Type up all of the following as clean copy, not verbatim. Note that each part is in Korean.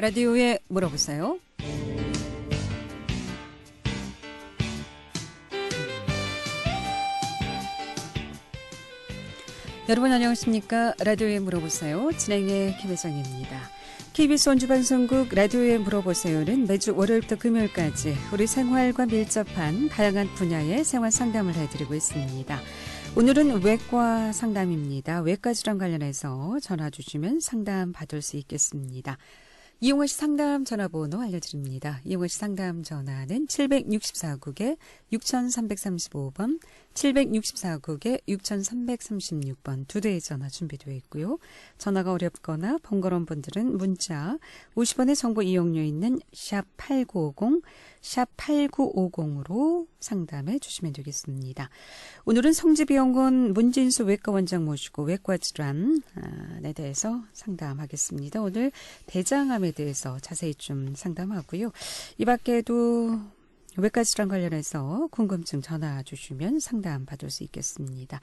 라디오에 물어보세요. 여러분 안녕하십니까? 라디오에 물어보세요. 진행의 김혜정입니다. KBS 원주방송국 라디오에 물어보세요는 매주 월요일부터 금요일까지 우리 생활과 밀접한 다양한 분야의 생활 상담을 해드리고 있습니다. 오늘은 외과 상담입니다. 외과 질환 관련해서 전화 주시면 상담 받을 수 있겠습니다. 이용호 씨 상담 전화번호 알려드립니다. 이용호 씨 상담 전화는 764국에 6335번, 764국에 6336번 두 대의 전화 준비되어 있고요. 전화가 어렵거나 번거로운 분들은 문자 50원의 정보 이용료 있는 샵8950, 샵8950으로 상담해 주시면 되겠습니다. 오늘은 성지병원 문진수 외과원장 모시고 외과 질환에 대해서 상담하겠습니다. 오늘 대장암에 대해서 자세히 좀 상담하고요. 이 밖에도 외과 질환 관련해서 궁금증 전화 주시면 상담 받을 수 있겠습니다.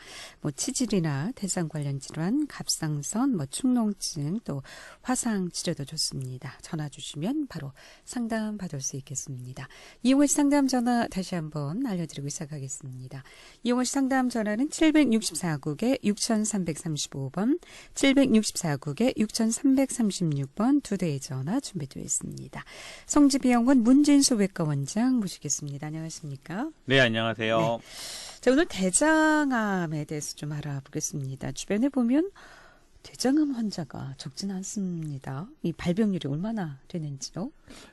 치질이나 대장 관련 질환, 갑상선, 축농증, 또 화상 치료도 좋습니다. 전화 주시면 바로 상담 받을 수 있겠습니다. 이용호 씨 상담 전화 다시 한번 알려드리고 시작하겠습니다. 이용호 씨 상담 전화는 764국에 6335번, 764국에 6336번 두 대의 전화 준비되어 있습니다. 성지병원 문진수 외과원장 모시겠습니다. 안녕하십니까? 네, 안녕하세요. 네. 자, 오늘 대장암에 대해서 좀 알아보겠습니다. 주변에 보면 대장암 환자가 적지는 않습니다. 이 발병률이 얼마나 되는지요?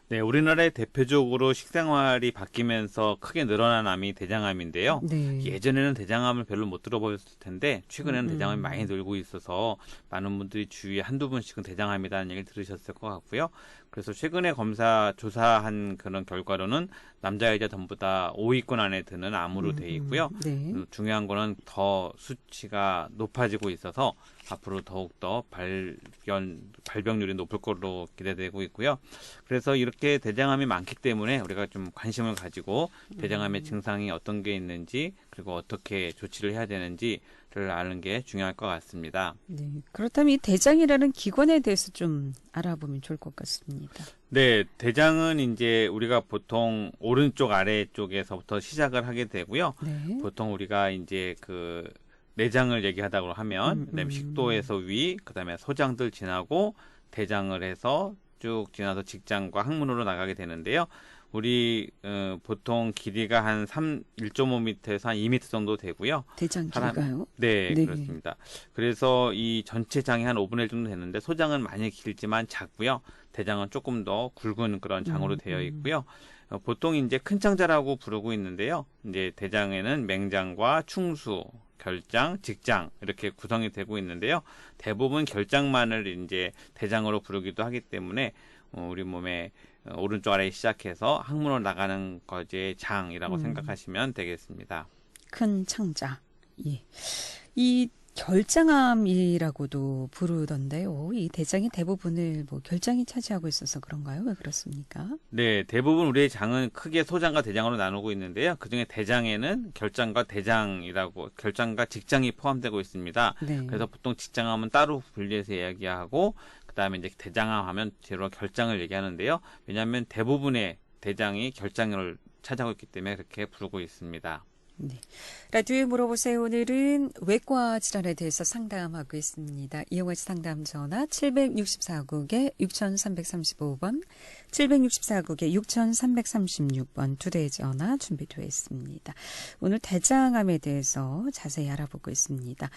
네, 우리나라의 대표적으로 식생활이 바뀌면서 크게 늘어난 암이 대장암인데요. 네. 예전에는 대장암을 별로 못 들어보셨을 텐데 최근에는 대장암이 많이 늘고 있어서 많은 분들이 주위에 한두 분씩은 대장암이라는 얘기를 들으셨을 것 같고요. 그래서 최근에 조사한 그런 결과로는 남자, 여자 전부 다 5위권 안에 드는 암으로 돼 있고요. 네. 중요한 거는 더 수치가 높아지고 있어서 앞으로 더욱더 발병률이 높을 걸로 기대되고 있고요. 그래서 이렇게 대장암이 많기 때문에 우리가 좀 관심을 가지고 대장암의 증상이 어떤 게 있는지 그리고 어떻게 조치를 해야 되는지를 아는 게 중요할 것 같습니다. 네. 그렇다면 이 대장이라는 기관에 대해서 좀 알아보면 좋을 것 같습니다. 네, 대장은 이제 우리가 보통 오른쪽 아래쪽에서부터 시작을 하게 되고요. 네. 보통 우리가 이제 그 내장을 얘기하다고 하면 그다음에 식도에서 위, 그다음에 소장들 지나고 대장을 해서 쭉 지나서 직장과 항문으로 나가게 되는데요. 우리 보통 길이가 한 1.5m에서 한 2m 정도 되고요. 대장 길이가요? 네, 네, 그렇습니다. 그래서 이 전체 장이 한 5분의 1 정도 되는데 소장은 많이 길지만 작고요. 대장은 조금 더 굵은 그런 장으로 되어 있고요. 보통 이제 큰 창자라고 부르고 있는데요. 이제 대장에는 맹장과 충수, 결장, 직장 이렇게 구성이 되고 있는데요. 대부분 결장만을 이제 대장으로 부르기도 하기 때문에 우리 몸의 오른쪽 아래에 시작해서 항문으로 나가는 것의 장이라고 생각하시면 되겠습니다. 큰 창자. 예. 이 결장암이라고도 부르던데요. 이 대장의 대부분을 결장이 차지하고 있어서 그런가요? 왜 그렇습니까? 네, 대부분 우리의 장은 크게 소장과 대장으로 나누고 있는데요. 그중에 대장에는 결장과 직장이 포함되고 있습니다. 네. 그래서 보통 직장암은 따로 분리해서 이야기하고 그다음에 이제 대장암 하면 주로 결장을 얘기하는데요. 왜냐하면 대부분의 대장이 결장을 차지하고 있기 때문에 그렇게 부르고 있습니다. 네. 라디오에 물어보세요. 오늘은 외과 질환에 대해서 상담하고 있습니다. 이용호 씨 상담 전화 764국에 6335번, 764국에 6336번 두 대의 전화 준비되어 있습니다. 오늘 대장암에 대해서 자세히 알아보고 있습니다.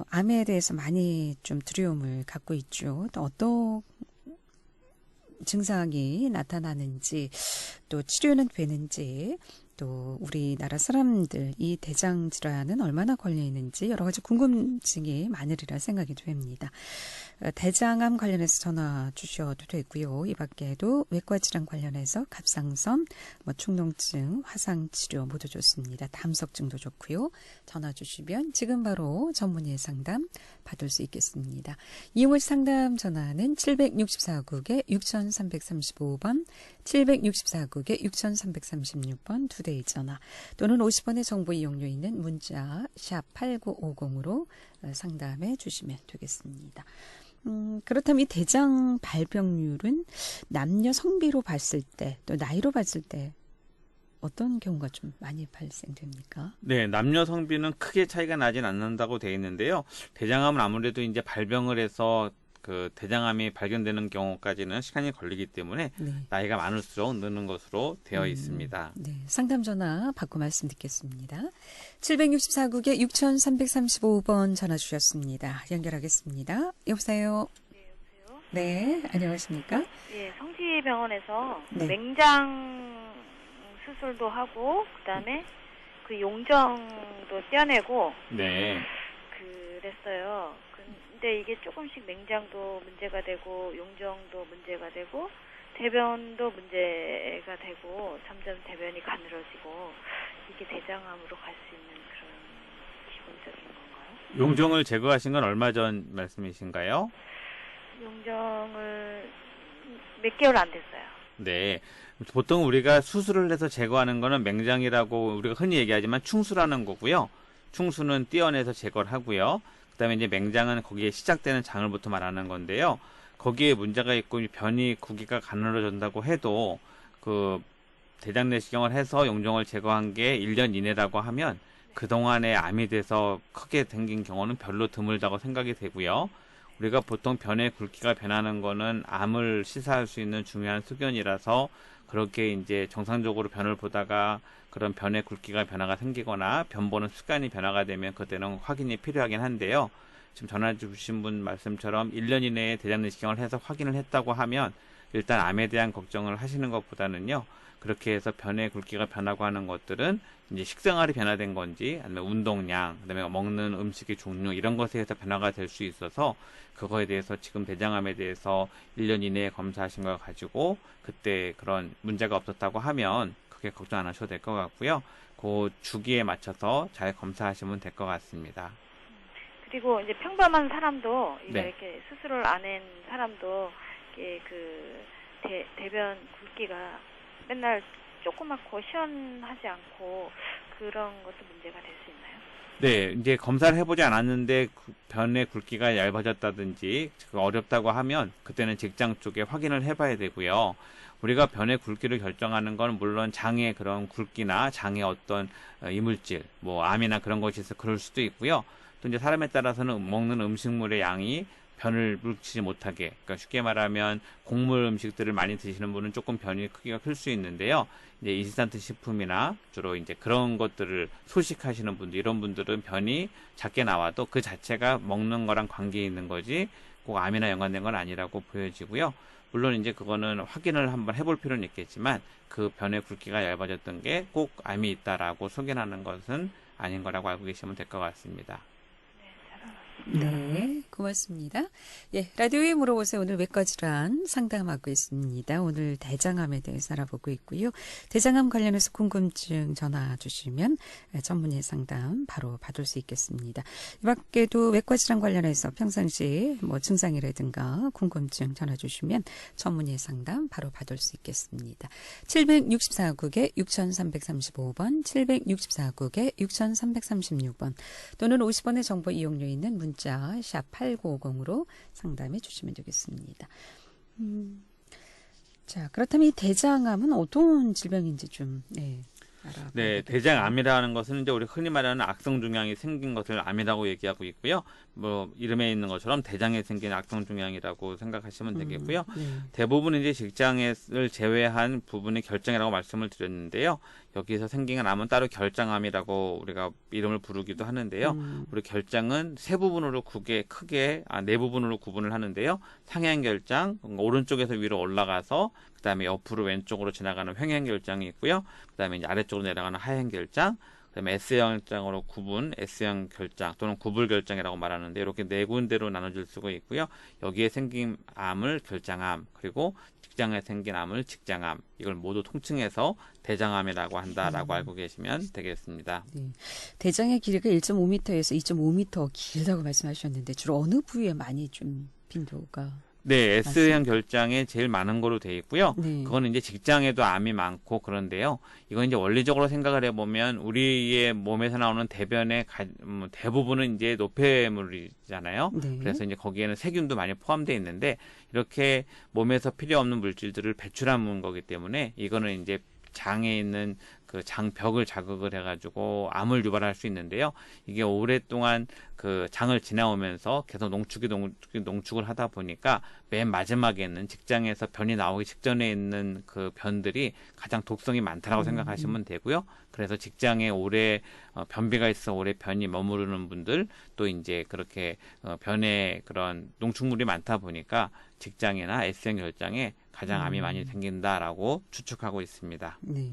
암에 대해서 많이 좀 두려움을 갖고 있죠. 또 어떤 증상이 나타나는지, 또 치료는 되는지, 또 우리나라 사람들 이 대장 질환은 얼마나 걸려 있는지 여러 가지 궁금증이 많으리라 생각이 됩니다. 대장암 관련해서 전화 주셔도 되고요. 이 밖에도 외과 질환 관련해서 갑상선, 축농증, 화상 치료 모두 좋습니다. 담석증도 좋고요. 전화 주시면 지금 바로 전문의 상담 받을 수 있겠습니다. 이용호 상담 전화는 764국에 6335번, 764국에 6336번 두 대의 전화 또는 50원의 정보 이용료 있는 문자 샵 8950으로 상담해 주시면 되겠습니다. 그렇다면 이 대장 발병률은 남녀 성비로 봤을 때, 또 나이로 봤을 때 어떤 경우가 좀 많이 발생됩니까? 네, 남녀 성비는 크게 차이가 나진 않는다고 돼 있는데요. 대장암은 아무래도 이제 발병을 해서 그 대장암이 발견되는 경우까지는 시간이 걸리기 때문에 네. 나이가 많을수록 느는 것으로 되어 있습니다. 네, 상담 전화 받고 말씀 듣겠습니다. 764국에 6335번 전화 주셨습니다. 연결하겠습니다. 여보세요? 네, 여보세요? 네, 안녕하십니까? 예, 성지병원에서 네. 맹장 수술도 하고, 그다음에 그 용정도 떼어내고 네. 그랬어요. 근데 이게 조금씩 맹장도 문제가 되고, 용정도 문제가 되고, 대변도 문제가 되고, 점점 대변이 가늘어지고, 이게 대장암으로 갈 수 있는 그런 기본적인 건가요? 용종을 제거하신 건 얼마 전 말씀이신가요? 용정을 몇 개월 안 됐어요. 네. 보통 우리가 수술을 해서 제거하는 거는 맹장이라고 우리가 흔히 얘기하지만 충수라는 거고요. 충수는 떼어내서 제거를 하고요. 그다음에 이제 맹장은 거기에 시작되는 장을부터 말하는 건데요. 거기에 문제가 있고 변이 구기가 가늘어진다고 해도 그 대장 내시경을 해서 용종을 제거한 게 1년 이내라고 하면 그동안에 암이 돼서 크게 생긴 경우는 별로 드물다고 생각이 되고요. 우리가 보통 변의 굵기가 변하는 거는 암을 시사할 수 있는 중요한 소견이라서 그렇게 이제 정상적으로 변을 보다가 그런 변의 굵기가 변화가 생기거나 변 보는 습관이 변화가 되면 그때는 확인이 필요하긴 한데요. 지금 전화 주신 분 말씀처럼 1년 이내에 대장 내시경을 해서 확인을 했다고 하면 일단 암에 대한 걱정을 하시는 것보다는요. 그렇게 해서 변의 굵기가 변하고 하는 것들은 이제 식생활이 변화된 건지 아니면 운동량, 그다음에 먹는 음식의 종류 이런 것에 의해서 변화가 될 수 있어서 그거에 대해서 지금 대장암에 대해서 1년 이내에 검사하신 걸 가지고 그때 그런 문제가 없었다고 하면 크게 걱정 안 하셔도 될 것 같고요. 그 주기에 맞춰서 잘 검사하시면 될 것 같습니다. 그리고 이제 평범한 사람도 네. 이렇게 수술을 안 한 사람도 이게 그 대변 굵기가 맨날 조그맣고 시원하지 않고 그런 것도 문제가 될 수 있나요? 네, 이제 검사를 해보지 않았는데 변의 굵기가 얇아졌다든지 어렵다고 하면 그때는 직장 쪽에 확인을 해봐야 되고요. 우리가 변의 굵기를 결정하는 건 물론 장의 그런 굵기나 장의 어떤 이물질, 뭐 암이나 그런 것이 있어서 그럴 수도 있고요. 또 이제 사람에 따라서는 먹는 음식물의 양이 변을 물치지 못하게, 그러니까 쉽게 말하면 곡물 음식들을 많이 드시는 분은 조금 변이 크기가 클 수 있는데요. 이제 인스턴트 식품이나 주로 이제 그런 것들을 소식하시는 분들, 이런 분들은 변이 작게 나와도 그 자체가 먹는 거랑 관계 있는 거지 꼭 암이나 연관된 건 아니라고 보여지고요. 물론 이제 그거는 확인을 한번 해볼 필요는 있겠지만 그 변의 굵기가 얇아졌던 게 꼭 암이 있다라고 소견하는 것은 아닌 거라고 알고 계시면 될 것 같습니다. 네, 고맙습니다. 예, 라디오에 물어보세요. 오늘 외과 질환 상담하고 있습니다. 오늘 대장암에 대해서 알아보고 있고요. 대장암 관련해서 궁금증 전화 주시면 전문의 상담 바로 받을 수 있겠습니다. 이 밖에도 외과 질환 관련해서 평상시 뭐 증상이라든가 궁금증 전화 주시면 전문의 상담 바로 받을 수 있겠습니다. 764국에 6335번, 764국에 6336번 또는 50원의 정보 이용료 있는 문자 샵 8950으로 상담해 주시면 되겠습니다. 자, 그렇다면 이 대장암은 어떤 질병인지 좀 알아봐야 네, 되겠죠. 대장암이라는 것은 이제 우리 흔히 말하는 악성종양이 생긴 것을 암이라고 얘기하고 있고요. 뭐 이름에 있는 것처럼 대장에 생긴 악성종양이라고 생각하시면 되겠고요. 네. 대부분 이제 직장을 제외한 부분이 결장이라고 말씀을 드렸는데요. 여기서 생긴 암은 따로 결장암이라고 우리가 이름을 부르기도 하는데요. 우리 결장은 세 부분으로 네 부분으로 구분을 하는데요. 상행결장, 오른쪽에서 위로 올라가서 그다음에 옆으로 왼쪽으로 지나가는 횡행결장이 있고요. 그다음에 이제 아래쪽으로 내려가는 하행결장, 그다음에 S형장으로 구분, S형 결장 또는 구불결장이라고 말하는데 이렇게 네 군데로 나눠질 수가 있고요. 여기에 생긴 암을 결장암, 그리고 직장에 생긴 암을 직장암, 이걸 모두 통칭해서 대장암이라고 한다라고 알고 계시면 되겠습니다. 네. 대장의 길이가 1.5m에서 2.5m 길다고 말씀하셨는데 주로 어느 부위에 많이 좀 빈도가 네, S형 맞습니다. 결장에 제일 많은 거로 돼 있고요. 네. 그거는 이제 직장에도 암이 많고 그런데요. 이건 이제 원리적으로 생각을 해보면 우리의 몸에서 나오는 대변의 대부분은 이제 노폐물이잖아요. 네. 그래서 이제 거기에는 세균도 많이 포함되어 있는데 이렇게 몸에서 필요 없는 물질들을 배출한 거기 때문에 이거는 이제 장에 있는 그 장벽을 자극을 해가지고 암을 유발할 수 있는데요. 이게 오랫동안 그 장을 지나오면서 계속 농축을 하다 보니까 맨 마지막에는 직장에서 변이 나오기 직전에 있는 그 변들이 가장 독성이 많다라고 생각하시면 되고요. 그래서 직장에 오래 변비가 있어 오래 변이 머무르는 분들 또 이제 그렇게 변에 그런 농축물이 많다 보니까 직장이나 S형 결장에 가장 암이 많이 생긴다라고 추측하고 있습니다. 네.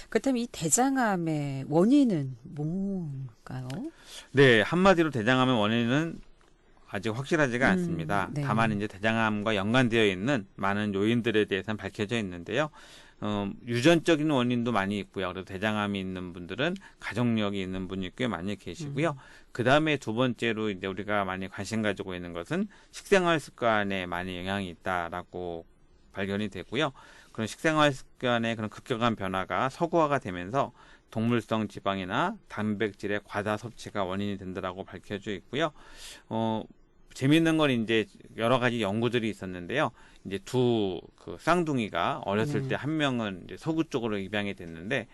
그렇다면 이 대장암의 원인은 뭘까요? 네, 한마디로 대장암의 원인은 아직 확실하지가 않습니다. 네. 다만 이제 대장암과 연관되어 있는 많은 요인들에 대해서는 밝혀져 있는데요. 유전적인 원인도 많이 있고요. 그래서 대장암이 있는 분들은 가족력이 있는 분이 꽤 많이 계시고요. 그 다음에 두 번째로 이제 우리가 많이 관심 가지고 있는 것은 식생활 습관에 많이 영향이 있다라고 발견이 되고요. 그런 식생활 습관의 그런 급격한 변화가 서구화가 되면서 동물성 지방이나 단백질의 과다 섭취가 원인이 된다라고 밝혀져 있고요. 재미있는 건 이제 여러 가지 연구들이 있었는데요. 이제 두 그 쌍둥이가 어렸을 때 한 명은 이제 서구 쪽으로 입양이 됐는데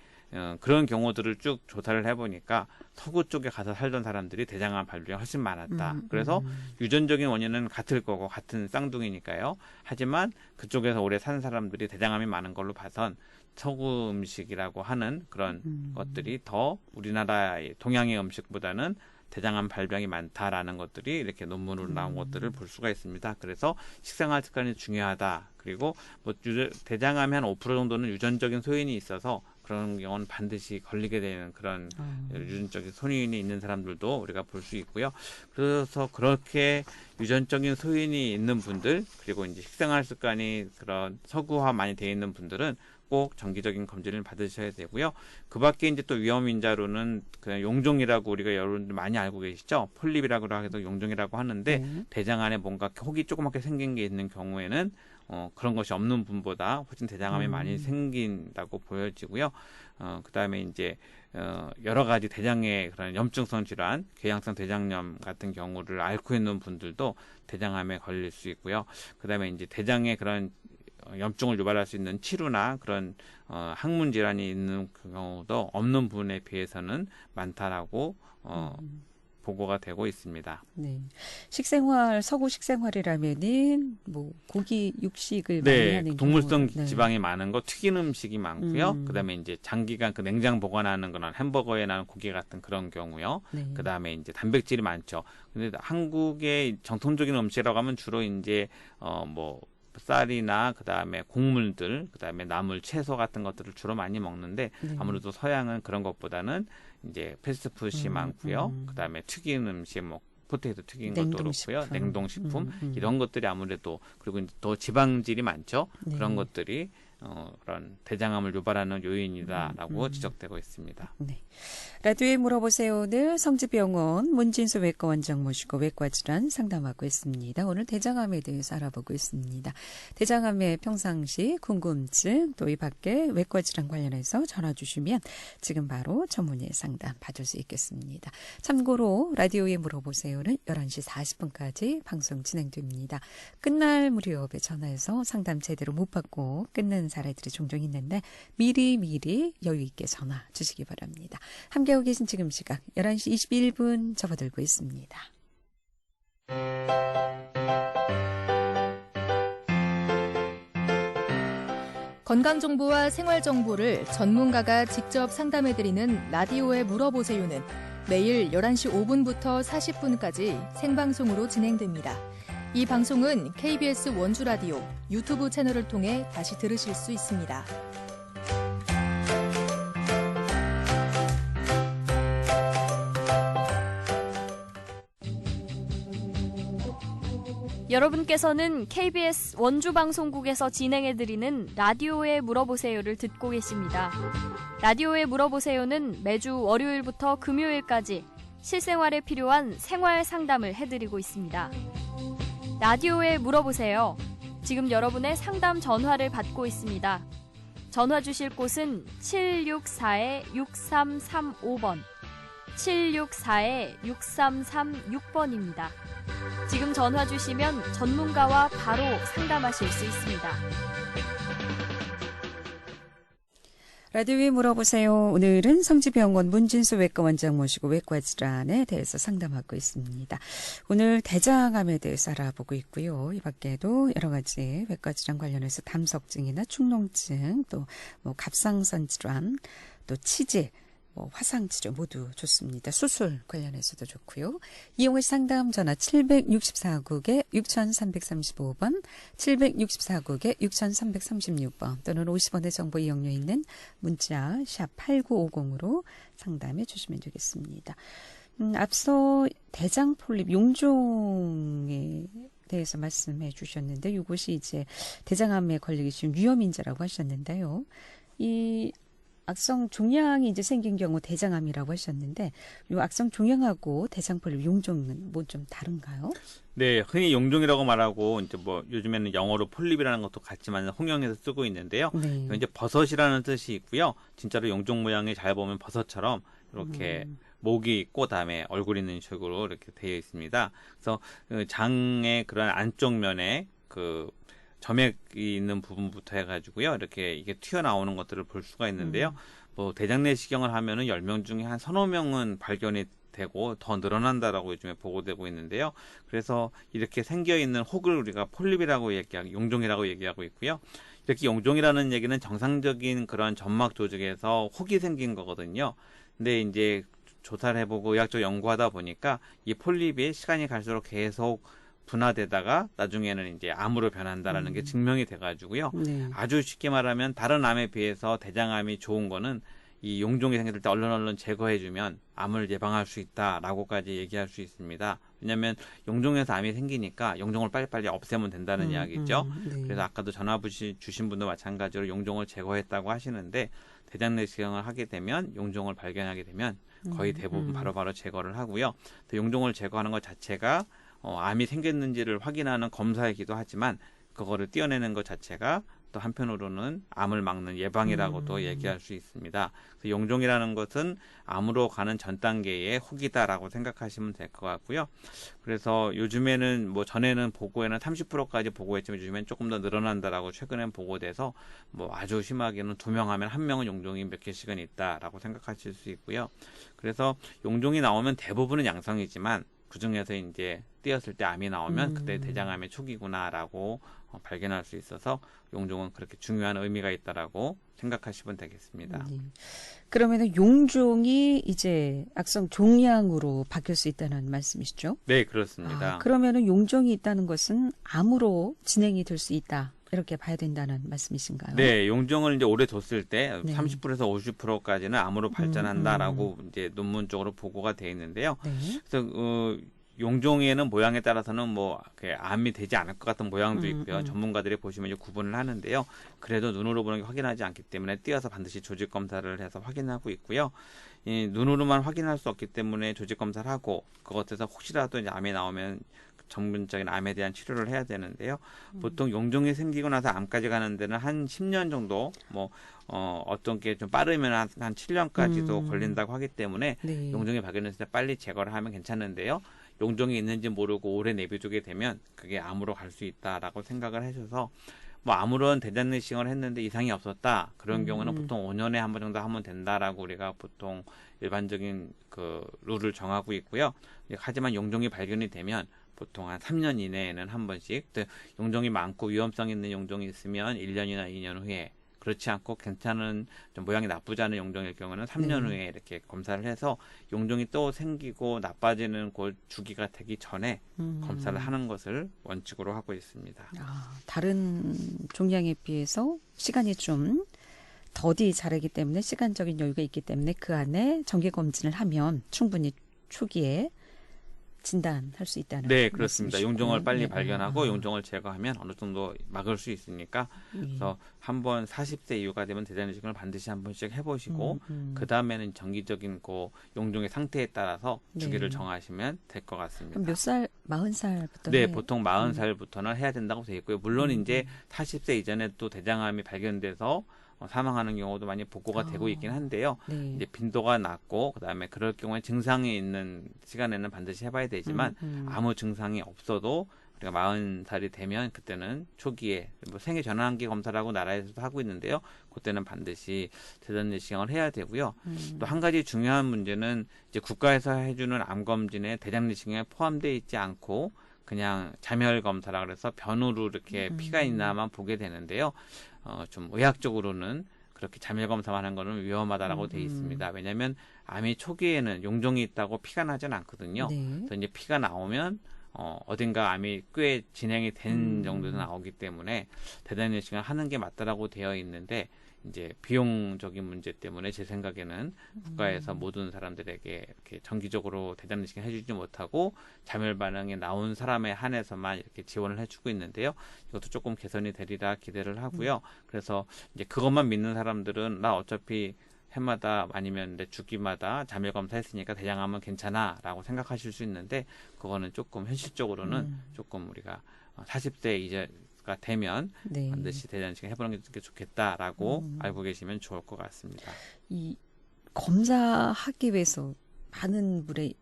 그런 경우들을 쭉 조사를 해보니까 서구 쪽에 가서 살던 사람들이 대장암 발병이 훨씬 많았다. 그래서 유전적인 원인은 같을 거고 같은 쌍둥이니까요. 하지만 그쪽에서 오래 산 사람들이 대장암이 많은 걸로 봐선 서구 음식이라고 하는 그런 것들이 더 우리나라의 동양의 음식보다는 대장암 발병이 많다라는 것들이 이렇게 논문으로 나온 것들을 볼 수가 있습니다. 그래서 식생활 습관이 중요하다. 그리고 뭐 대장암이 한 5% 정도는 유전적인 소인이 있어서 그런 경우는 반드시 걸리게 되는 그런 유전적인 소인이 있는 사람들도 우리가 볼 수 있고요. 그래서 그렇게 유전적인 소인이 있는 분들 그리고 이제 식생활 습관이 그런 서구화 많이 되어 있는 분들은 꼭 정기적인 검진을 받으셔야 되고요. 그 밖에 이제 또 위험인자로는 그냥 용종이라고 우리가 여러분들 많이 알고 계시죠? 폴립이라고 해서 용종이라고 하는데 대장 안에 뭔가 혹이 조그맣게 생긴 게 있는 경우에는 그런 것이 없는 분보다 훨씬 대장암이 많이 생긴다고 보여지고요. 그 다음에 이제 여러 가지 대장의 그런 염증성 질환, 궤양성 대장염 같은 경우를 앓고 있는 분들도 대장암에 걸릴 수 있고요. 그 다음에 이제 대장의 그런 염증을 유발할 수 있는 치루나 그런 항문 질환이 있는 경우도 없는 분에 비해서는 많다라고 보고가 되고 있습니다. 네. 식생활, 서구 식생활이라면은 뭐 고기, 육식을 많이 네, 하는 동물성 경우. 네. 지방이 많은 거 튀긴 음식이 많고요. 그다음에 이제 장기간 그 냉장 보관하는 그런 햄버거에 나는 고기 같은 그런 경우요. 네. 그다음에 이제 단백질이 많죠. 근데 한국의 정통적인 음식이라고 하면 주로 이제 뭐 쌀이나 그다음에 곡물들, 그다음에 나물, 채소 같은 것들을 주로 많이 먹는데 아무래도 서양은 그런 것보다는 이제 패스트푸드이 많고요. 그다음에 튀긴 음식 뭐 포테이토 튀긴 것도 그렇고요. 냉동식품 이런 것들이 아무래도 그리고 이제 더 지방질이 많죠. 네. 그런 것들이 그런 대장암을 유발하는 요인이다라고 지적되고 있습니다. 네. 라디오에 물어보세요. 오늘 성지병원 문진수 외과원장 모시고 외과질환 상담하고 있습니다. 오늘 대장암에 대해서 알아보고 있습니다. 대장암의 평상시 궁금증 또 이 밖에 외과질환 관련해서 전화 주시면 지금 바로 전문의 상담 받을 수 있겠습니다. 참고로 라디오에 물어보세요는 11시 40분까지 방송 진행됩니다. 끝날 무렵에 전화해서 상담 제대로 못 받고 끊는 사례들이 종종 있는데 미리 여유 있게 전화 주시기 바랍니다. 함께하고 계신 지금 시각 11시 21분 접어들고 있습니다. 건강정보와 생활정보를 전문가가 직접 상담해드리는 라디오에 물어보세요는 매일 11시 5분부터 40분까지 생방송으로 진행됩니다. 이 방송은 KBS 원주라디오 유튜브 채널을 통해 다시 들으실 수 있습니다. 여러분께서는 KBS 원주방송국에서 진행해드리는 라디오에 물어보세요를 듣고 계십니다. 라디오에 물어보세요는 매주 월요일부터 금요일까지 실생활에 필요한 생활 상담을 해드리고 있습니다. 라디오에 물어보세요. 지금 여러분의 상담 전화를 받고 있습니다. 전화 주실 곳은 764-6335번, 764-6336번입니다. 지금 전화 주시면 전문가와 바로 상담하실 수 있습니다. 라디오에 물어보세요. 오늘은 성지병원 문진수 외과원장 모시고 외과 질환에 대해서 상담하고 있습니다. 오늘 대장암에 대해서 알아보고 있고요. 이 밖에도 여러 가지 외과 질환 관련해서 담석증이나 축농증, 또 뭐 갑상선 질환, 또 치질, 화상치료 모두 좋습니다. 수술 관련해서도 좋고요. 이용의 상담 전화 764국에 6335번, 764국에 6336번 또는 50원의 정보 이용료 있는 문자 샵 8950으로 상담해 주시면 되겠습니다. 앞서 대장 폴립 용종에 대해서 말씀해 주셨는데 이것이 이제 대장암에 걸리기 쉬운 위험인자라고 하셨는데요. 이 악성 종양이 이제 생긴 경우 대장암이라고 하셨는데 이 악성 종양하고 대장 폴립 용종은 뭐 좀 다른가요? 네, 흔히 용종이라고 말하고 이제 뭐 요즘에는 영어로 폴립이라는 것도 같지만 홍역에서 쓰고 있는데요. 네. 이제 버섯이라는 뜻이 있고요. 진짜로 용종 모양이 잘 보면 버섯처럼 이렇게 목이 있고 다음에 얼굴 있는 식으로 이렇게 되어 있습니다. 그래서 그 장의 그런 안쪽 면에 그 점액이 있는 부분부터 해가지고요. 이렇게 이게 튀어나오는 것들을 볼 수가 있는데요. 뭐 대장 내시경을 하면은 10명 중에 한 서너 명은 발견이 되고 더 늘어난다라고 요즘에 보고되고 있는데요. 그래서 이렇게 생겨 있는 혹을 우리가 폴립이라고 얘기하고 용종이라고 얘기하고 있고요. 이렇게 용종이라는 얘기는 정상적인 그런 점막 조직에서 혹이 생긴 거거든요. 근데 이제 조사를 해보고 의학적 연구하다 보니까 이 폴립이 시간이 갈수록 계속 분화되다가 나중에는 이제 암으로 변한다라는 게 증명이 돼가지고요. 네. 아주 쉽게 말하면 다른 암에 비해서 대장암이 좋은 거는 이 용종이 생길 때 얼른 제거해주면 암을 예방할 수 있다라고까지 얘기할 수 있습니다. 왜냐하면 용종에서 암이 생기니까 용종을 빨리빨리 없애면 된다는 이야기죠. 네. 그래서 아까도 전화 주신 분도 마찬가지로 용종을 제거했다고 하시는데 대장 내시경을 하게 되면 용종을 발견하게 되면 거의 대부분 바로바로 제거를 하고요. 또 용종을 제거하는 것 자체가 암이 생겼는지를 확인하는 검사이기도 하지만 그거를 떼어내는 것 자체가 또 한편으로는 암을 막는 예방이라고도 얘기할 수 있습니다. 그래서 용종이라는 것은 암으로 가는 전 단계의 혹이다라고 생각하시면 될 것 같고요. 그래서 요즘에는 뭐 전에는 보고에는 30%까지 보고했지만 요즘엔 조금 더 늘어난다라고 최근엔 보고돼서 뭐 아주 심하게는 2명 하면 1명은 용종이 몇 개씩은 있다라고 생각하실 수 있고요. 그래서 용종이 나오면 대부분은 양성이지만 그 중에서 이제 띄었을 때 암이 나오면 그때 대장암의 초기구나라고 발견할 수 있어서 용종은 그렇게 중요한 의미가 있다라고 생각하시면 되겠습니다. 그러면은 용종이 이제 악성 종양으로 바뀔 수 있다는 말씀이시죠? 네, 그렇습니다. 그러면은 용종이 있다는 것은 암으로 진행이 될 수 있다. 이렇게 봐야 된다는 말씀이신가요? 네, 용종을 이제 오래 뒀을 때 네. 30%에서 50%까지는 암으로 발전한다라고 이제 논문적으로 보고가 돼 있는데요. 네. 그래서 용종에는 모양에 따라서는 뭐 암이 되지 않을 것 같은 모양도 있고요. 전문가들이 보시면 이제 구분을 하는데요. 그래도 눈으로 보는 게 확인하지 않기 때문에 띄어서 반드시 조직 검사를 해서 확인하고 있고요. 눈으로만 확인할 수 없기 때문에 조직 검사를 하고 그것에서 혹시라도 이제 암이 나오면 전문적인 암에 대한 치료를 해야 되는데요. 보통 용종이 생기고 나서 암까지 가는 데는 한 10년 정도 어떤 게 좀 빠르면 한 7년까지도 걸린다고 하기 때문에 네. 용종이 발견됐을 때 빨리 제거를 하면 괜찮은데요. 용종이 있는지 모르고 오래 내비두게 되면 그게 암으로 갈 수 있다라고 생각을 하셔서 뭐 아무런 대장 내시경을 했는데 이상이 없었다. 그런 경우는 보통 5년에 한 번 정도 하면 된다라고 우리가 보통 일반적인 그 룰을 정하고 있고요. 하지만 용종이 발견이 되면 보통 한 3년 이내에는 한 번씩 용종이 많고 위험성 있는 용종이 있으면 1년이나 2년 후에 그렇지 않고 괜찮은 좀 모양이 나쁘지 않은 용종일 경우는 3년 후에 이렇게 검사를 해서 용종이 또 생기고 나빠지는 그 주기가 되기 전에 검사를 하는 것을 원칙으로 하고 있습니다. 다른 종양에 비해서 시간이 좀 더디 자라기 때문에 시간적인 여유가 있기 때문에 그 안에 정기 검진을 하면 충분히 초기에 진단할 수 있다는 네, 그렇습니다. 말씀이시군요. 용종을 빨리 네. 발견하고 용종을 제거하면 어느 정도 막을 수 있으니까 그래서 한번 40세 이후가 되면 대장내시경을 반드시 한 번씩 해보시고 그 다음에는 정기적인 그 용종의 상태에 따라서 주기를 네. 정하시면 될 것 같습니다. 그럼 몇 살? 40살부터? 네, 보통 40살부터는 해야 된다고 되어 있고요. 물론 이제 40세 이전에 또 대장암이 발견돼서 사망하는 경우도 많이 보고가 되고 있긴 한데요. 네. 이제 빈도가 낮고 그다음에 그럴 경우에 증상이 있는 시간에는 반드시 해봐야 되지만 아무 증상이 없어도 우리가 40살이 되면 그때는 초기에 뭐 생애 전환기 검사라고 나라에서도 하고 있는데요. 그때는 반드시 대장내시경을 해야 되고요. 또 한 가지 중요한 문제는 이제 국가에서 해주는 암 검진에 대장내시경에 포함되어 있지 않고 그냥 자멸 검사라 그래서 변으로 이렇게 피가 있나만 보게 되는데요. 좀 의학적으로는 그렇게 자멸 검사만 하는 거는 위험하다라고 돼 있습니다. 왜냐하면 암이 초기에는 용종이 있다고 피가 나진 않거든요. 네. 그래서 이제 피가 나오면 어딘가 암이 꽤 진행이 된 정도에서 나오기 때문에 대장내시경을 하는 게 맞다라고 되어 있는데 이제 비용적인 문제 때문에 제 생각에는 국가에서 모든 사람들에게 이렇게 정기적으로 대장내시경 해주지 못하고 자멸 반응이 나온 사람에 한해서만 이렇게 지원을 해주고 있는데요. 이것도 조금 개선이 되리라 기대를 하고요. 그래서 이제 그것만 믿는 사람들은 나 어차피 해마다 아니면 내 주기마다 자멸 검사했으니까 대장암은 괜찮아라고 생각하실 수 있는데 그거는 조금 현실적으로는 조금 우리가 40세 이제가 되면 네. 반드시 대장내시경 해보는 게 좋겠다라고 알고 계시면 좋을 것 같습니다. 이 검사하기 위해서 많은 물의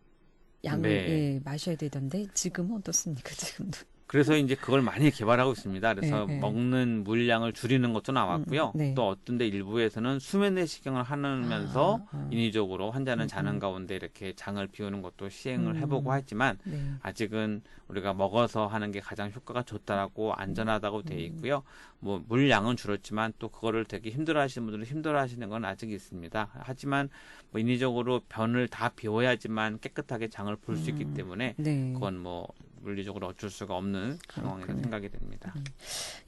양을 네. 예, 마셔야 되던데 지금은 어떻습니까? 지금도. 그래서 이제 그걸 많이 개발하고 있습니다. 그래서 네. 먹는 물량을 줄이는 것도 나왔고요. 네. 또 어떤 데 일부에서는 수면 내시경을 하면서 인위적으로 환자는 자는 가운데 이렇게 장을 비우는 것도 시행을 해보고 했지만 네. 아직은 우리가 먹어서 하는 게 가장 효과가 좋다라고 안전하다고 돼 있고요. 뭐 물량은 줄었지만 또 그거를 되게 힘들어하시는 분들은 힘들어하시는 건 아직 있습니다. 하지만 뭐 인위적으로 변을 다 비워야지만 깨끗하게 장을 볼 수 있기 때문에 네. 그건 뭐 물리적으로 어쩔 수가 없는 상황이라고 생각이 됩니다.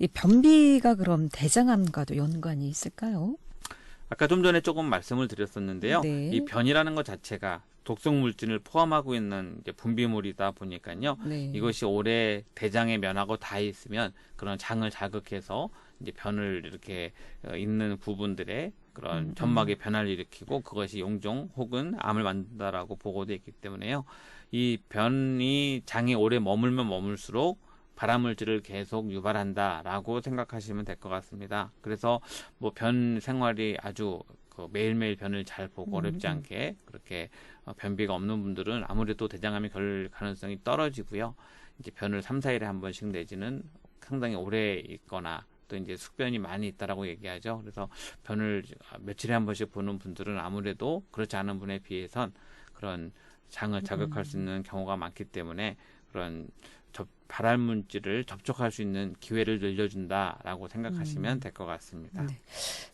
이 변비가 그럼 대장암과도 연관이 있을까요? 아까 좀 전에 조금 말씀을 드렸었는데요. 네. 이 변이라는 것 자체가 독성 물질을 포함하고 있는 이제 분비물이다 보니까요. 네. 이것이 오래 대장에 면하고 닿아 있으면 그런 장을 자극해서 이제 변을 이렇게 있는 부분들에 그런 점막의 변화를 일으키고 그것이 용종 혹은 암을 만든다라고 보고되어 있기 때문에요. 이 변이 장에 오래 머물면 머물수록 발암물질을 계속 유발한다라고 생각하시면 될 것 같습니다. 그래서 뭐 변 생활이 아주 매일매일 변을 잘 보고 어렵지 않게 그렇게 변비가 없는 분들은 아무래도 대장암이 걸릴 가능성이 떨어지고요. 이제 변을 3, 4일에 한 번씩 내지는 상당히 오래 있거나 또 이제 숙변이 많이 있다라고 얘기하죠. 그래서 변을 며칠에 한 번씩 보는 분들은 아무래도 그렇지 않은 분에 비해선 그런 장을 자극할 수 있는 경우가 많기 때문에 그런 발암물질을 접촉할 수 있는 기회를 늘려준다라고 생각하시면 될 것 같습니다. 네.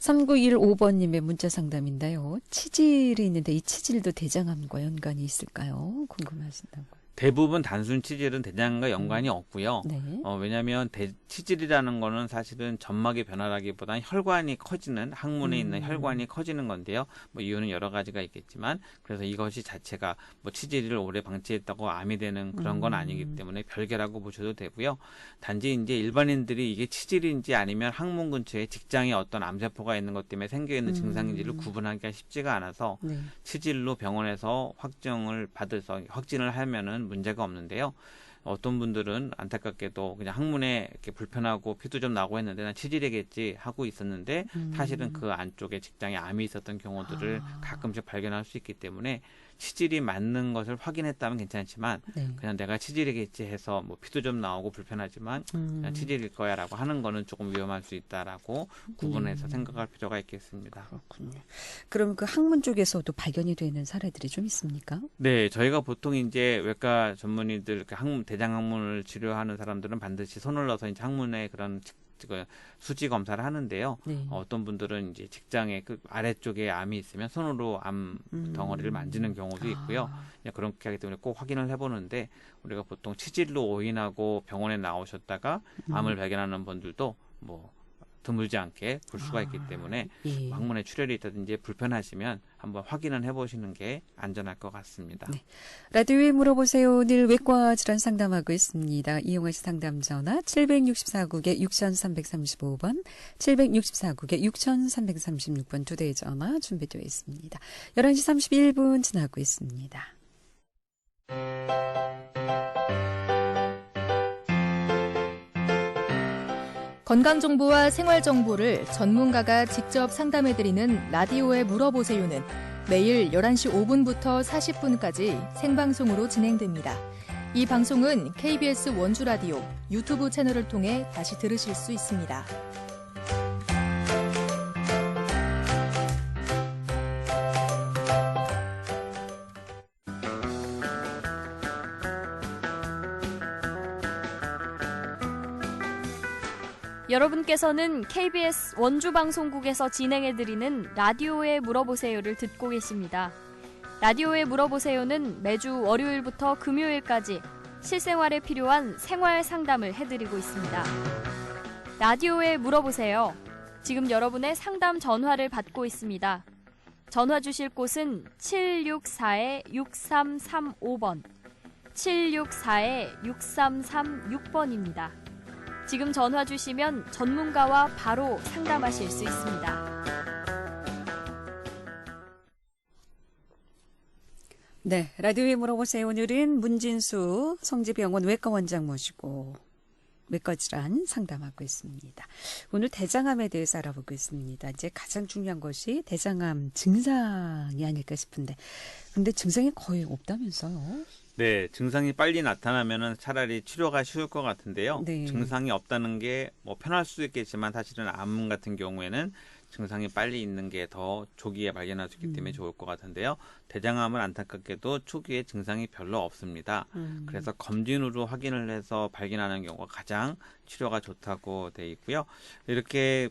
3915번님의 문자 상담인데요. 치질이 있는데 이 치질도 대장암과 연관이 있을까요? 궁금하신다고. 대부분 단순 치질은 대장암과 연관이 없고요. 네. 왜냐하면 치질이라는 거는 사실은 점막의 변화라기보다는 혈관이 커지는 항문에 있는 혈관이 커지는 건데요. 뭐 이유는 여러 가지가 있겠지만 그래서 이것이 자체가 뭐 치질을 오래 방치했다고 암이 되는 그런 건 아니기 때문에 별개라고 보셔도 되고요. 단지 이제 일반인들이 이게 치질인지 아니면 항문 근처에 직장에 어떤 암세포가 있는 것 때문에 생겨 있는 증상인지를 구분하기가 쉽지가 않아서 네. 치질로 병원에서 확진을 하면은 문제가 없는데요. 어떤 분들은 안타깝게도 그냥 항문에 이렇게 불편하고 피도 좀 나고 했는데 난 치질이겠지 하고 있었는데 사실은 그 안쪽에 직장에 암이 있었던 경우들을 가끔씩 발견할 수 있기 때문에 치질이 맞는 것을 확인했다면 괜찮지만 네. 그냥 내가 치질이겠지 해서 뭐 피도 좀 나오고 불편하지만 그냥 치질일 거야라고 하는 거는 조금 위험할 수 있다라고 구분해서 생각할 필요가 있겠습니다. 그렇군요. 그럼 그 항문 쪽에서도 발견이 되는 사례들이 좀 있습니까? 네, 저희가 보통 이제 외과 전문의들 대장항문을 치료하는 사람들은 반드시 손을 넣어서 이제 항문에 그런 수지 검사를 하는데요. 네. 어떤 분들은 이제 직장에 그 아래쪽에 암이 있으면 손으로 암 덩어리를 만지는 경우도 있고요. 그냥 그렇게 하기 때문에 꼭 확인을 해보는데 우리가 보통 치질로 오인하고 병원에 나오셨다가 암을 발견하는 분들도 뭐 드물지 않게 볼 수가 있기 때문에 예. 항문에 출혈이 있다든지 불편하시면 한번 확인을 해보시는 게 안전할 것 같습니다. 네. 라디오에 물어보세요. 오늘 외과 질환 상담하고 있습니다. 이용하시 상담 전화 764국에 6335번, 764국에 6336번 두 대의 전화 준비되어 있습니다. 11시 31분 지나고 있습니다. 건강정보와 생활정보를 전문가가 직접 상담해드리는 라디오에 물어보세요는 매일 11시 5분부터 40분까지 생방송으로 진행됩니다. 이 방송은 KBS 원주라디오 유튜브 채널을 통해 다시 들으실 수 있습니다. 여러분께서는 KBS 원주방송국에서 진행해드리는 라디오에 물어보세요를 듣고 계십니다. 라디오에 물어보세요는 매주 월요일부터 금요일까지 실생활에 필요한 생활 상담을 해드리고 있습니다. 라디오에 물어보세요. 지금 여러분의 상담 전화를 받고 있습니다. 전화 주실 곳은 764-6335번, 764-6336번입니다. 지금 전화 주시면 전문가와 바로 상담하실 수 있습니다. 네, 라디오에 물어보세요. 오늘은 문진수 성지병원 외과원장 모시고 외과 질환 상담하고 있습니다. 오늘 대장암에 대해서 알아보고 있습니다. 이제 가장 중요한 것이 대장암 증상이 아닐까 싶은데, 근데 증상이 거의 없다면서요? 네, 증상이 빨리 나타나면은 차라리 치료가 쉬울 것 같은데요. 네. 증상이 없다는 게 뭐 편할 수 있겠지만 사실은 암 같은 경우에는 증상이 빨리 있는 게 더 조기에 발견할 수 있기 때문에 좋을 것 같은데요. 대장암은 안타깝게도 초기에 증상이 별로 없습니다. 그래서 검진으로 확인을 해서 발견하는 경우가 가장 치료가 좋다고 돼 있고요. 이렇게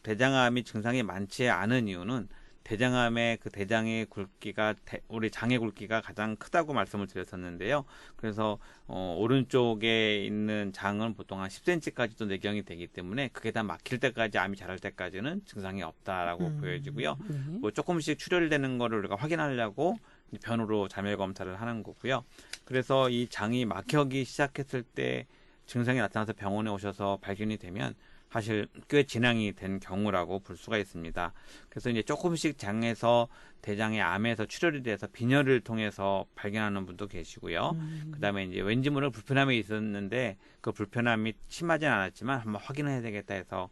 대장암이 증상이 많지 않은 이유는 대장암의 그 대장의 굵기가 우리 장의 굵기가 가장 크다고 말씀을 드렸었는데요. 그래서 오른쪽에 있는 장은 보통 한 10cm까지도 내경이 되기 때문에 그게 다 막힐 때까지 암이 자랄 때까지는 증상이 없다라고 보여지고요. 뭐 조금씩 출혈되는 거를 우리가 확인하려고 변으로 자멸 검사를 하는 거고요. 그래서 이 장이 막혀기 시작했을 때 증상이 나타나서 병원에 오셔서 발견이 되면 사실 꽤 진행이 된 경우라고 볼 수가 있습니다. 그래서 이제 조금씩 장에서 대장의 암에서 출혈이 돼서 빈혈을 통해서 발견하는 분도 계시고요. 그다음에 이제 왠지 모를 불편함이 있었는데 그 불편함이 심하진 않았지만 한번 확인을 해야 되겠다 해서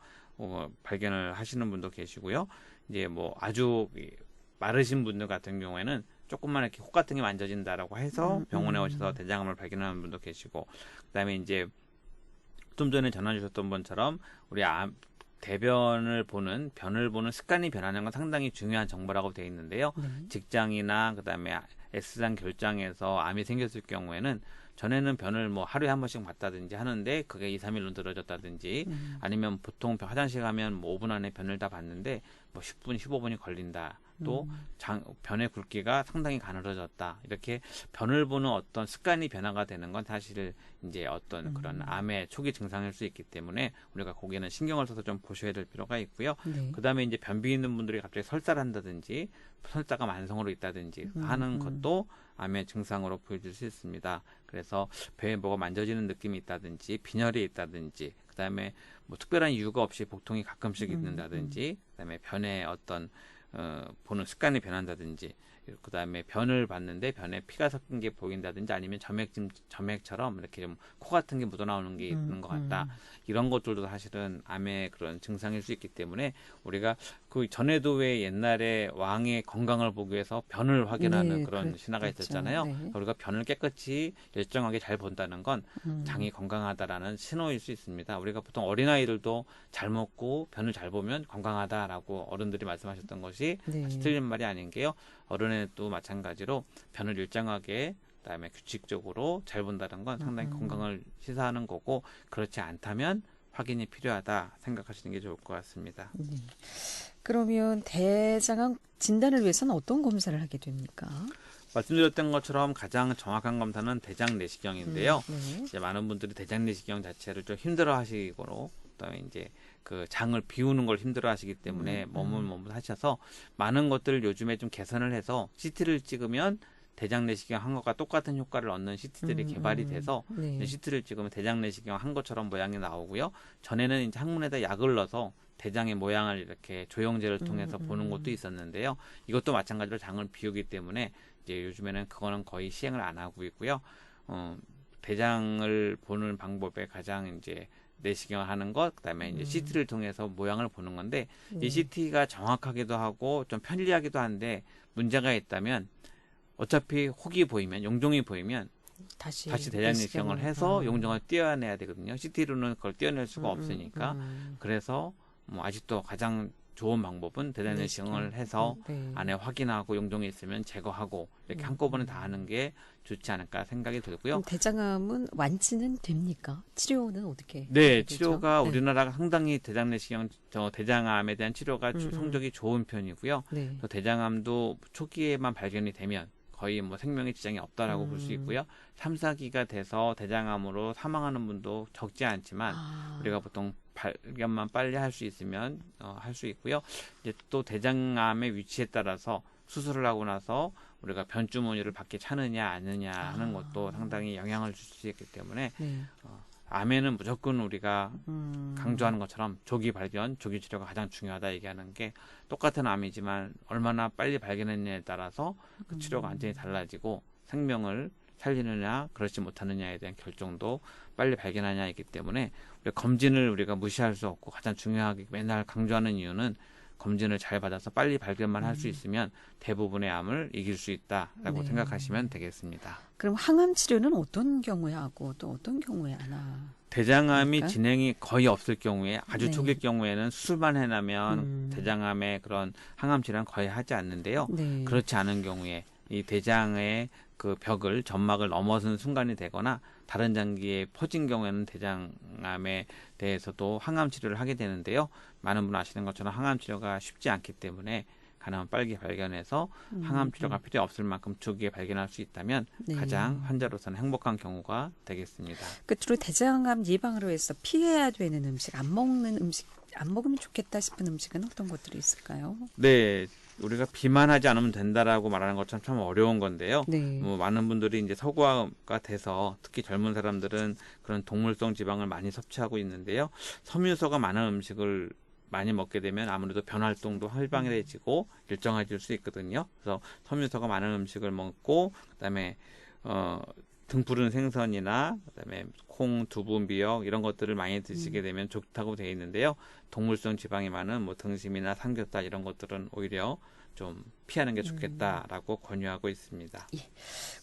발견을 하시는 분도 계시고요. 이제 뭐 아주 마르신 분들 같은 경우에는 조금만 이렇게 코 같은 게 만져진다라고 해서 병원에 오셔서 대장암을 발견하는 분도 계시고, 그다음에 이제 좀 전에 전화 주셨던 분처럼 우리 변을 보는 습관이 변하는 건 상당히 중요한 정보라고 되어 있는데요. 직장이나 그다음에 S장 결장에서 암이 생겼을 경우에는 전에는 변을 뭐 하루에 한 번씩 봤다든지 하는데 그게 2, 3일로 늘어졌다든지 아니면 보통 화장실 가면 뭐 5분 안에 변을 다 봤는데 뭐 10분, 15분이 걸린다. 또 변의 굵기가 상당히 가늘어졌다. 이렇게 변을 보는 어떤 습관이 변화가 되는 건 사실 이제 어떤 그런 암의 초기 증상일 수 있기 때문에 우리가 거기에는 신경을 써서 좀 보셔야 될 필요가 있고요. 네. 그다음에 이제 변비 있는 분들이 갑자기 설사를 한다든지 설사가 만성으로 있다든지 하는 것도 암의 증상으로 보여질 수 있습니다. 그래서 배에 뭐가 만져지는 느낌이 있다든지 빈혈이 있다든지 그다음에 뭐 특별한 이유가 없이 복통이 가끔씩 있는다든지 그다음에 변의 어떤 보는 습관이 변한다든지 그다음에 변을 봤는데 변에 피가 섞인 게 보인다든지 아니면 점액처럼 이렇게 좀 코 같은 게 묻어나오는 게 있는 것 같다. 이런 것들도 사실은 암의 그런 증상일 수 있기 때문에 우리가 그 전에도 왜 옛날에 왕의 건강을 보기 위해서 변을 확인하는 네, 그런 신화가 그렇죠. 있었잖아요. 네. 우리가 변을 깨끗이 일정하게 잘 본다는 건 장이 건강하다라는 신호일 수 있습니다. 우리가 보통 어린아이들도 잘 먹고 변을 잘 보면 건강하다라고 어른들이 말씀하셨던 것이 네. 사실 틀린 말이 아닌 게요. 어른에도 마찬가지로 변을 일정하게 그다음에 규칙적으로 잘 본다는 건 상당히 건강을 시사하는 거고 그렇지 않다면 확인이 필요하다 생각하시는 게 좋을 것 같습니다. 네. 그러면 대장암 진단을 위해서는 어떤 검사를 하게 됩니까? 말씀드렸던 것처럼 가장 정확한 검사는 대장 내시경인데요. 네. 이제 많은 분들이 대장 내시경 자체를 좀 힘들어하시고 그다음에 이제 그 장을 비우는 걸 힘들어하시기 때문에 머뭇머뭇하셔서 많은 것들을 요즘에 좀 개선을 해서 CT를 찍으면 대장 내시경 한 것과 똑같은 효과를 얻는 CT들이 개발이 돼서 네. CT를 찍으면 대장 내시경 한 것처럼 모양이 나오고요. 전에는 이제 항문에다 약을 넣어서 대장의 모양을 이렇게 조영제를 통해서 보는 것도 있었는데요. 이것도 마찬가지로 장을 비우기 때문에 이제 요즘에는 그거는 거의 시행을 안 하고 있고요. 대장을 보는 방법에 가장 이제 내시경을 하는 것, 그다음에 이제 CT를 통해서 모양을 보는 건데 이 CT가 정확하기도 하고 좀 편리하기도 한데 문제가 있다면 어차피 혹이 보이면 용종이 보이면 다시 대장 내시경을 해서 용종을 떼어내야 되거든요. CT로는 그걸 떼어낼 수가 없으니까. 그래서 뭐 아직도 가장 좋은 방법은 대장 내시경을 해서 안에 확인하고 용종이 있으면 제거하고 이렇게 한꺼번에 다 하는 게 좋지 않을까 생각이 들고요. 대장암은 완치는 됩니까? 치료는 어떻게? 네, 되죠? 치료가 네. 우리나라가 상당히 대장 내시경, 대장암에 대한 치료가 성적이 좋은 편이고요. 네. 또 대장암도 초기에만 발견이 되면 거의 뭐 생명에 지장이 없다라고 볼 수 있고요. 3, 4기가 돼서 대장암으로 사망하는 분도 적지 않지만 우리가 보통 발견만 빨리 할 수 있으면 할 수 있고요. 이제 또 대장암의 위치에 따라서 수술을 하고 나서 우리가 변주머니를 밖에 차느냐 아느냐 하는 것도 상당히 영향을 줄 수 있기 때문에 네. 암에는 무조건 우리가 강조하는 것처럼 조기 발견, 조기 치료가 가장 중요하다 얘기하는 게 똑같은 암이지만 얼마나 빨리 발견했냐에 따라서 그 치료가 완전히 달라지고 생명을 살리느냐 그렇지 못하느냐에 대한 결정도 빨리 발견하냐이기 때문에 검진을 우리가 무시할 수 없고 가장 중요하게 맨날 강조하는 이유는 검진을 잘 받아서 빨리 발견만 할 수 있으면 대부분의 암을 이길 수 있다라고 네. 생각하시면 되겠습니다. 그럼 항암 치료는 어떤 경우에 하고 또 어떤 경우에 안 하나? 대장암이 그러니까? 진행이 거의 없을 경우에 아주 네. 초기일 경우에는 수술만 해나면 대장암의 그런 항암 치료는 거의 하지 않는데요. 네. 그렇지 않은 경우에 이 대장의 그 벽을 점막을 넘어선 순간이 되거나 다른 장기에 퍼진 경우에는 대장암에 대해서도 항암 치료를 하게 되는데요. 많은 분 아시는 것처럼 항암 치료가 쉽지 않기 때문에 가능한 빨리 발견해서 항암 치료가 필요 없을 만큼 초기에 발견할 수 있다면 네. 가장 환자로서는 행복한 경우가 되겠습니다. 끝으로 대장암 예방으로 해서 피해야 되는 음식, 안 먹으면 좋겠다 싶은 음식은 어떤 것들이 있을까요? 네, 우리가 비만하지 않으면 된다라고 말하는 것처럼 참 어려운 건데요. 네. 뭐 많은 분들이 이제 서구화가 돼서 특히 젊은 사람들은 그런 동물성 지방을 많이 섭취하고 있는데요. 섬유소가 많은 음식을 많이 먹게 되면 아무래도 변활동도 활발해지고 일정해질 수 있거든요. 그래서 섬유소가 많은 음식을 먹고 그다음에 등푸른 생선이나 그다음에 콩, 두부, 미역 이런 것들을 많이 드시게 되면 좋다고 되어 있는데요. 동물성 지방이 많은 뭐 등심이나 삼겹살 이런 것들은 오히려 좀 피하는 게 좋겠다라고 권유하고 있습니다.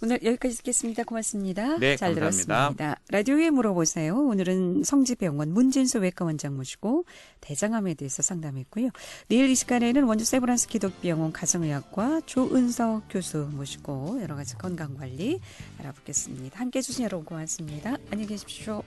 오늘 여기까지 듣겠습니다. 고맙습니다. 네, 잘 감사합니다. 들었습니다. 라디오에 물어보세요. 오늘은 성지병원 문진수 외과원장 모시고 대장암에 대해서 상담했고요. 내일 이 시간에는 원주 세브란스 기독병원 가정의학과 조은석 교수 모시고 여러 가지 건강관리 알아보겠습니다. 함께해 주신 여러분 고맙습니다. 안녕히 계십시오.